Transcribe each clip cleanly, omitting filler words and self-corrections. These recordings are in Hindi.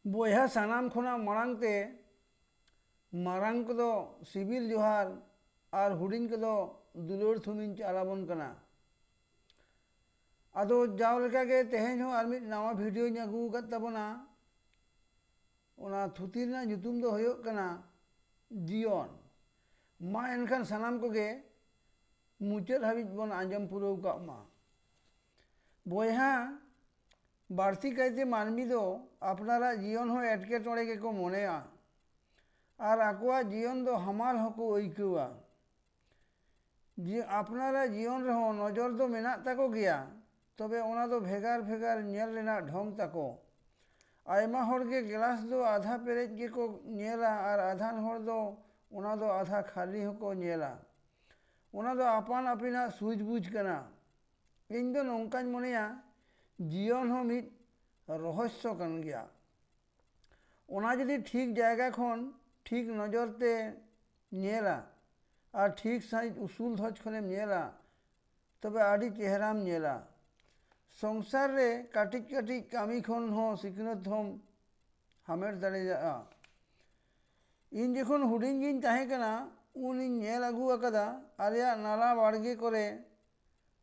बोया सानाम खुना मांगते मारंग को सिविल जोहार और हुडिंग को दुलोर थुमिन चालाबन कना। अदो जाव लेका के तेहें हो आर मिद नवा वीडियो अगू कत तबना ओना थुती ना जुतुम दो होयो कना जियोन। मा एनखान सानाम को गे मुचाद हाबिज बन आंजम पुरौ का मा। बोया बाड़ती कायते मानमी दो अपनारा जीवन हो एटकेटोड़े के को मोनेया और आकुआ जीवन दो हमाल होको ओइकुआ। जी अपनारा जीवन रहो नजर दो मेना ताको गया तबे ओना दो भेगार भेगार नेल लेना ढोंग ताको। आयमा होड़ के गिलास दो आधा पेरेज के को नेला और आधान होड़ दो ओना दो आधा खाली होको नेला। ओना दो आपान अपिना सूझबूझ कना। इन दो नौकान मोनेया जीवन हो मिद रहस्य कन गया। ओना यदि ठीक जायगा खन ठीक नजरते नेला और ठीक साइज उसूल धज खनेम नेला तबे आड़ी चेहराम नेला। संसार रे काटिज काटिज कामी खन हो सिखनत हम हामेट दाड़ेया। इन जखन हुडिंग गिन ताहें कना उन इन नेल आगू आकादा आलेया नाला बाड़गे करे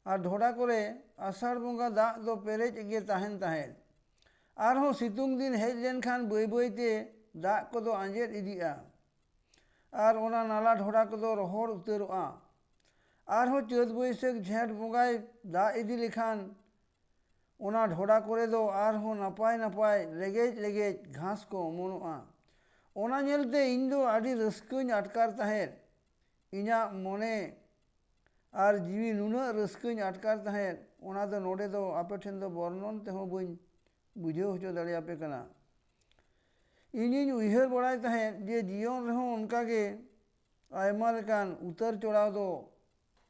और ढोड़ा करे आषाढ़ बंगा दाग दो पेरेज गे ताहें ताहें। आरहों सितुंग दिन हेज लेनखान बई बईते दाग को दो आंजेद इदिया और ओना नाला ढोड़ा को दो रोहड़ उतरोआ। आरहों चौथ बैसाख झेंट बंगाय दाग इदि लेखान ओना ढोड़ा करे दो आरहों नपाय नपाय लेगेज लेगेज घास को अमोनोआ। ओना नेलते इन दो आड़ी रस्काኝ आटकार ताहें। इना मोने और जीवी नुना रस्काኝ आटकार ताहें ओना दो नोडे दो आपे ठेन दो बर्णन ते हो बइन बुझेव होचो दाड़ेयापे कना। इनिन उइहार बड़ाय ताहें जे जीवन रहो उनका के आयमा लेकान उतार चढ़ाव दो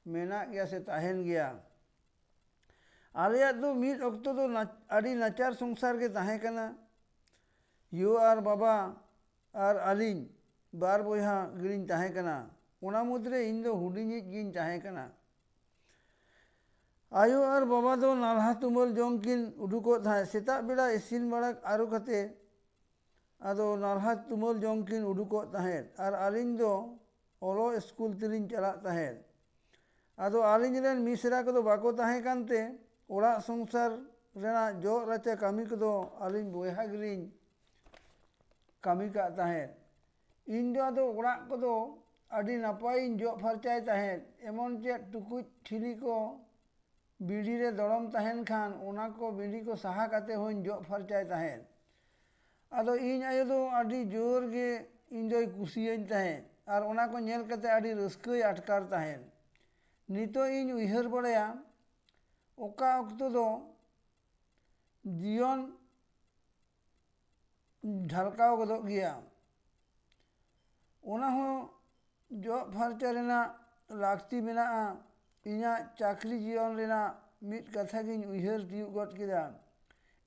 मेना गया से ताहें गया। आलेयात दो मिद अक्तो दो आड़ी नाचार संसार के ताहें कना। यो और बाबा और आलिन बार बोया गिरिन ताहें कना। ओना मुद्रे इन दो हुडिंगिज गिन ताहें कना। आयो और बाबा दो नालहा तुमल जोंग किन उडुको थाहे सेता बेड़ा इसिन बड़ा आरो कते आदो नालहा तुमल जोंग किन उडुको ताहें और आलिन दो ओलो स्कूल तिलिन चला ताहें। आदो आलिन रेन मिसरा को दो बाको ताहें कानते ओड़ा संसार रेना जो राचा कामी को दो आलिन बोया गिरिन कामी का ताहें। इन दो आदो ओड़ा को दो आड़ी नापाय इन जो फरचाय ताहें एमन चे टुकुज ठिली को बीड़ी रे दरम ताहें खान ओना को बीड़ी को सहा काते होइन जो फरचाय ताहें। आदो इन आयो दो आड़ी जोर गे इन दोय कुसियाñ ताहें और ओना को नेल कते आड़ी रस्काय आटकार ताहें। नितो इन उइहार बड़ाया ओका अक्तो दो जीवन ढलकाव गदो गया। ओना हो जो फरचा रेना लाक्ति मेनाआ। इना चाकरी जीवन रेना मिद कथा गिन उइहार तियुग गद केदा।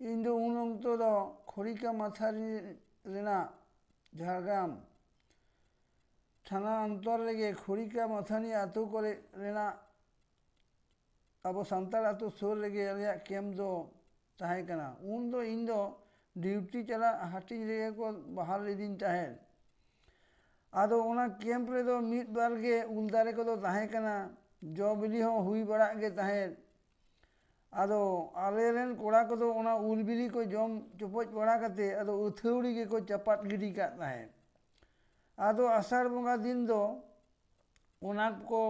इन दो उन अक्तो दो खड़िका माथारी रेना झाड़ग्राम थाना अंतर लेगे खड़िका माथानी आतो करे रेना अब सांताल आतो सोर लेगे आलेया कैम्प दो ताहें कना। उन दो इन दो ड्यूटी चला हाटिज लेगे को बहाल इदिन ताहें। आदो ओना कैम्प रे दो मिद बार गे उल दारे को दो ताहें कना जो बिली हो हुई बड़ा गे ताहें। आदो आले रेन कोड़ा को दो ओना उल बिली को जम चुपच बड़ा कते आदो उथौड़ी के को चपाट गिरी का ताहें। आदो आषाढ़ बंगा दिन दो ओना को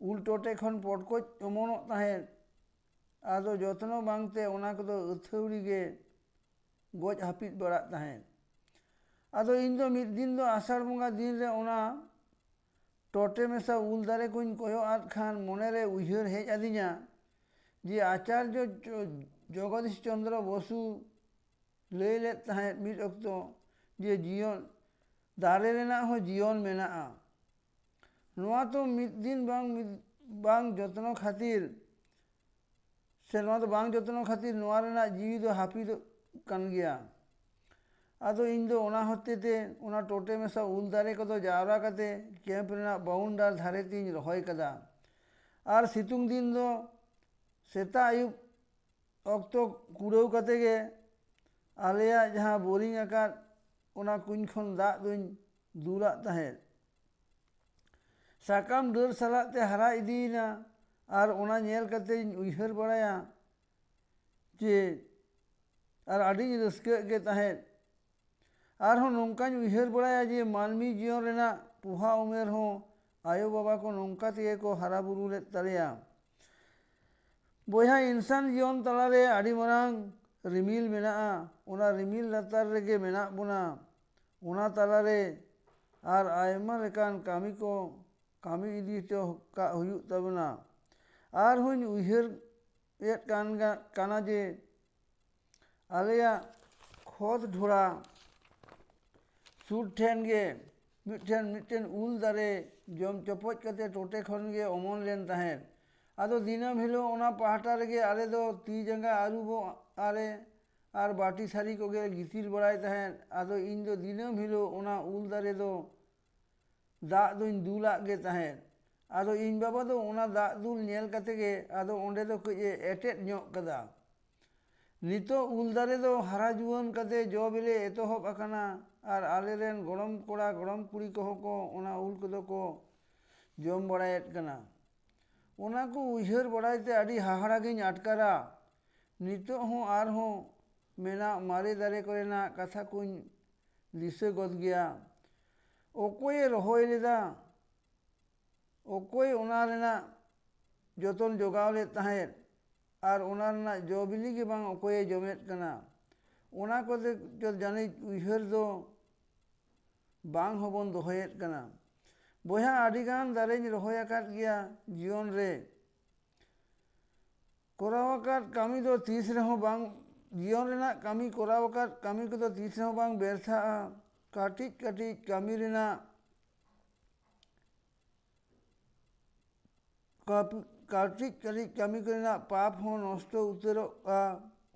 उल टोटे खन पटकोच अमोनो ताहें। आदो जतनो बांगते ओना को दो उथौड़ी गे गोज हापिद बड़ा ताहें। आदो इन दो मिद दिन दो आषाढ़ बंगा दिन रे ओना टोटे मेसा उल दारे कोइन कोयो आद खान मोने रे उइहार हेज आदिना जे आचार्य जगदीश चंद्र बसु लई लेद ताहें मिद अक्तो जे जीवन दारे रेना हो जीवन मेनाआ। नोआ तो मिद दिन बांग जतनो खातिर से नोआ तो बांग जतनो खातिर नोआ रेना जीवी दो हापिद कान गया। आदो इन दो ओना होते ते ओना टोटे मेसा उल दारे को दो जावरा कते कैम्प रेना बाउंडार धारे तीन रहोय कदा। और सितुंग दिन दो सेता आयुब अक्तो कुड़ाव कते गे आलेयाग जहाँ बोरिंग आकाद ओना कुंज खन दाग दुñ दुलाग ताहें साकाम डार सालाग ते हारा इदीना आर ओना नेल कतेñ उइहार बाड़ाया जे आर आडिñ रस्काᱹ गे ताहें आरहों नोंकाñ उइहार बाड़ाया जे मानमी जीवन रेना पोहा उमेर हों आयो बाबा को नोंका तेगे को हारा बुरु लेद तालेया बोया इंसान जीवन तलारे आदि मारांग रिमिल मेनाआ ओना रिमिल लातार रेगे मेना बोना ओना तलारे आर आयमा लेकान कामी को कामी इदी तो का हुयुग ताबोना आर हुñ उइहार एद काना जे आलेया खोद ढोड़ा सुर ठेन गे मिट्टेन उल दारे जम चपच कते टोटे खन गे अमन लेन ताहें आदो दिनम हिलो ओना पाहटा रेगे आले दो ती जंगा आरुबो आरे आर बाटी सारी को गे गितिल बड़ाय ताहें आदो इन दो दिनम हिलो ओना उल दारे दो दाग दुñ दुलाग गे ताहें आदो इन बाबा दो ओना दाग दुल नेल कते गे आदो ओंडे दो कजे एटेट ᱧᱚᱜ कदा नितो उल दारे दो हारा जुआन कते जो बिले एतोहब आकाना आर आलेरेन गरम कोड़ा गरम कुड़ी कोहो को ओना उल कदो को जम बड़ायेद कना ओना को उइहार बड़ायते आदि हाहाड़ागिñ आटकारा नितो हों आर हों मेना मारे दारे कोरेना कथा कुñ दिशा गद गया ओकोये रहोय लेदा ओकोय ओना रेना जतन जोगाव लेद ताहें आर ओना रेना जो बिली गे बांग ओकोये जमेद कना ओना कोते जो जानिज उइहार दो बांग होबन दोहयेद कना बोया आदिगान दारेñ रहोय आकाद गया जीवन रे कोराव आकाद कामी दो तीस रेहों बांग जीवन रेना कामी कोराव आकाद कामी को दो तीस रेहों बांग बेरथाआ काटिज काटिज कामी रेना काटिज काटिज कामी करेना पाप हों नष्ट उतरोगा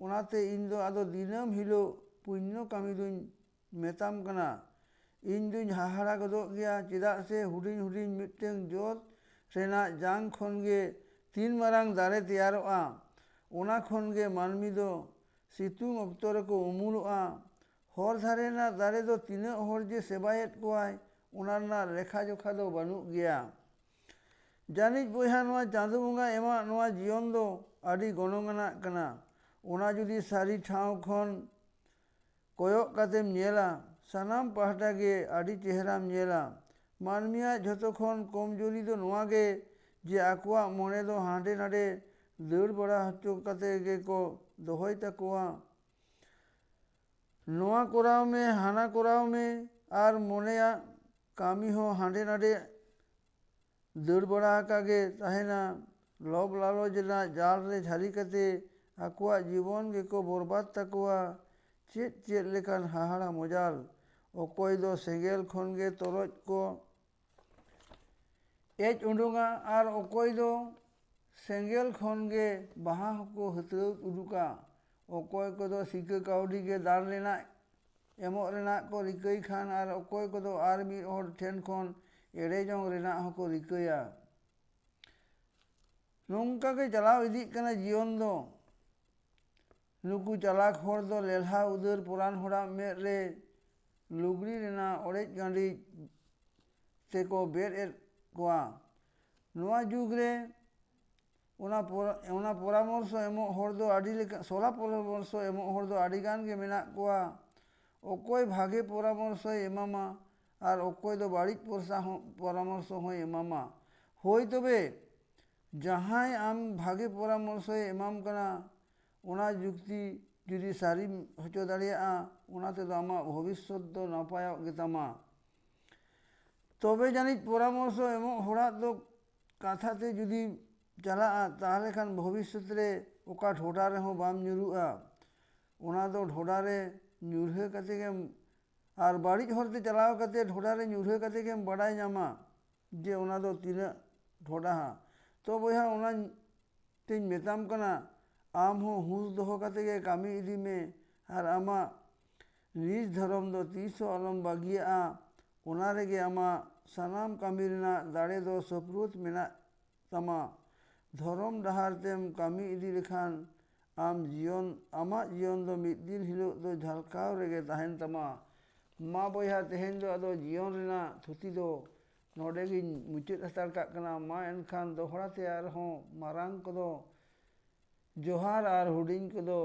ओनाते इन दो आदो दिनम हिलो पुण्य कामी दुñ मेताम कना इन दुñ हाहाड़ा गदोग गया चेदाग से हुडिñ हुडिñ मिट्टें जोत रेना जांग खन गे तीन मारांग दारे तेयारोगा ओना खन गे मानमी दो सितुंग अक्तो रेको उमुलोगा हर धारे ना दारे दो तीनाग हर जे सेबायेद कोवाय ओना रेना रेखा जोखा दो बानुग गया जानिज बोया नोआ चाँदो बंगा एमा नोआ जीवन दो आदि गनंगानाग कना ओना जुदी सारी ठाव खन कोयग कातेम नेला सानाम पाहटा गे आदि चेहराम नेला मानमिया झतो खन कमजोरी दो नोआ गे जे आकुआ मने दो हांडे नाडे दाड़ बड़ा हच्चो कते गे को दोहय ताकोआ नोआ कोराव में हाना कोराव में आर मनेया कामी हो हांडे नाडे दाड़ बड़ा आकागे ताहेना लब लालच ना जाल रे झारी कते आकुआ जीवन गे को बर्बाद ताकोआ चेद चेद लेकान हाहाड़ा मजाल ओकोय दो सेंगेल खन गे तरज को एज उडुंगा आर ओकोय दो सेंगेल खन गे बाहा को हतराव उडुका ओकोय को दो सिका काउडी गे दान लेना एमोग रेना को रिकई खान आर ओकोय को दो आर मिद हर ठेन खन एड़े जंग रेना हको रिकया नोंका गे चलाव इदिग कना जीवन दो नुकु चालाक हर दो लेल्हा उदार पुरान हड़ा मेद रे लुगड़ी रेना अड़ेज गांडी तेको बेद एद कोआ नोआ जुग रे ओना परामर्श एमोग हर दो आदि लेका सोला परामर्श एमोग हर दो आदि गान गे मेनाग कोआ ओकोय भागे परामर्श एमामा आर ओकोय दो बाड़िज परामर्श होय एमामा होय तबे जहां आम भागे परामर्श एमाम कना ओना जुक्ति जुदी सारी हचो दाड़ेयागा ओनाते दो आमा भविष्यत दो नापायग गेतामा तबे जानिज परामर्श एमोग हड़ाग दो काथाते जुदी चलागा ताहले खान भविष्यत रे ओका ढोडा रेहों बाम ᱧᱩᱨᱩᱜᱼᱟ ओना दो ढोडा रे ᱧᱩᱨᱦᱟᱹ कते गेम आर बाड़िज हरते चलाव कते ढोडा रे ᱧᱩᱨᱦᱟᱹ कते गेम बड़ाय ᱧᱟᱢᱟ जे ओना दो तीना ढोडा तो बोया ओना तेñ मेताम कना आम हो हुस दोहो कते गे कामी इदी में आर आमा निज धर्म दो तीस अलम बागिया ओना रेगे आमा सानाम कामी रेना दाड़े दो सपुरुत मेना तमा धर्म डहार तेम कामी इदी लेखान आमाग जीवन दो मिद दिन हिलोग दो झलकाव रेगे तहेन तमा। मा बयहा तेहेन दो आदो जीवन रेना थुति दो नोडे गिन मुचाद हतार काग कना। मा एनखान दोहड़ा ते आरहों मारांग कोदो जोहार आर हुडिंग कोदो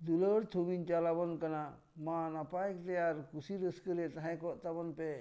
दुलार थुबिन चालाबोन कना। मा नापाय ते आर कुसि रस्के ले तहें को ताबोन पे।